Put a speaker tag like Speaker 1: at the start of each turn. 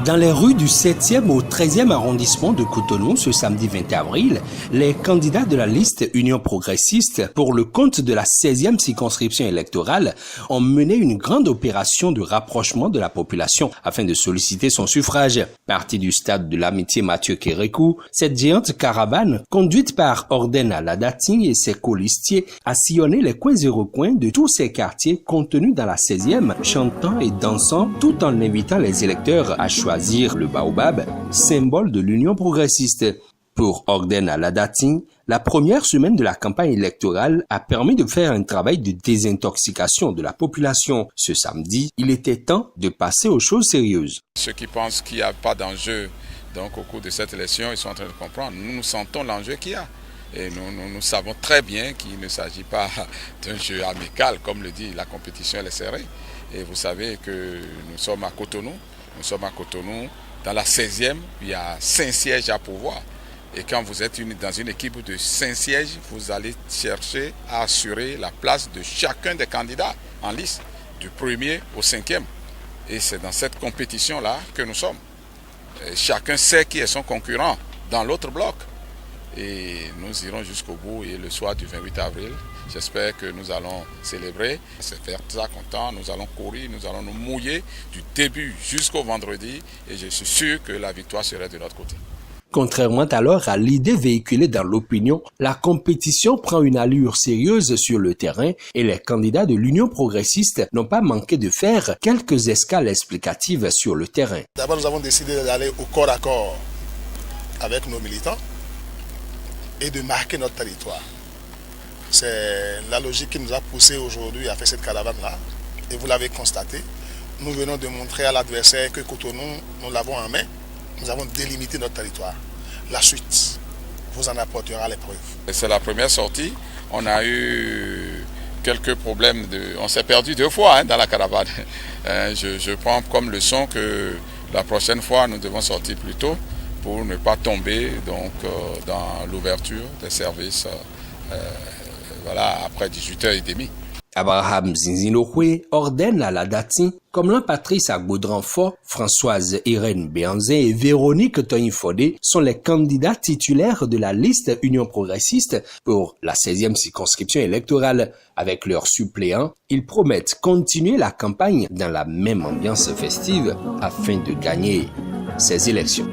Speaker 1: Dans les rues du 7e au 13e arrondissement de Cotonou, ce samedi 20 avril, les candidats de la liste Union progressiste pour le compte de la 16e circonscription électorale ont mené une grande opération de rapprochement de la population afin de solliciter son suffrage. Parti du stade de l'amitié Mathieu Kérékou, cette géante caravane, conduite par Orden Aladating et ses colistiers, a sillonné les coins et recoins de tous ces quartiers contenus dans la 16e, chantant et dansant tout en invitant les électeurs à choisir le baobab, symbole de l'Union progressiste. Pour Orden Aladating, la première semaine de la campagne électorale a permis de faire un travail de désintoxication de la population. Ce samedi, il était temps de passer aux choses sérieuses.
Speaker 2: Ceux qui pensent qu'il n'y a pas d'enjeu donc au cours de cette élection, ils sont en train de comprendre. Nous sentons l'enjeu qu'il y a. Et nous savons très bien qu'il ne s'agit pas d'un jeu amical, comme le dit la compétition, elle est serrée. Et vous savez que nous sommes à Cotonou. Nous sommes à Cotonou, dans la 16e, il y a 5 sièges à pourvoir. Et quand vous êtes dans une équipe de 5 sièges, vous allez chercher à assurer la place de chacun des candidats en liste, du 1er au 5e. Et c'est dans cette compétition-là que nous sommes. Et chacun sait qui est son concurrent dans l'autre bloc. Et nous irons jusqu'au bout et le soir du 28 avril, j'espère que nous allons célébrer, se faire ça content, nous allons courir, nous allons nous mouiller du début jusqu'au vendredi et je suis sûr que la victoire serait de notre côté.
Speaker 1: Contrairement alors à l'idée véhiculée dans l'opinion, la compétition prend une allure sérieuse sur le terrain et les candidats de l'Union progressiste n'ont pas manqué de faire quelques escales explicatives sur le terrain.
Speaker 3: D'abord, nous avons décidé d'aller au corps à corps avec nos militants et de marquer notre territoire. C'est la logique qui nous a poussé aujourd'hui à faire cette caravane-là. Et vous l'avez constaté, nous venons de montrer à l'adversaire que Cotonou, nous l'avons en main. Nous avons délimité notre territoire. La suite vous en apportera les preuves.
Speaker 2: C'est la première sortie. On a eu quelques problèmes. On s'est perdu 2 fois dans la caravane. Je prends comme leçon que la prochaine fois, nous devons sortir plus tôt pour ne pas tomber donc, dans l'ouverture des services après 18h30.
Speaker 1: Abraham Zinzinokwe ordonne à Aladating, comme l'An-Patrice Agbaudranfort, Françoise Irène Béanzin et Véronique Tognifodé sont les candidats titulaires de la liste Union progressiste pour la 16e circonscription électorale. Avec leurs suppléants, ils promettent continuer la campagne dans la même ambiance festive afin de gagner ces élections.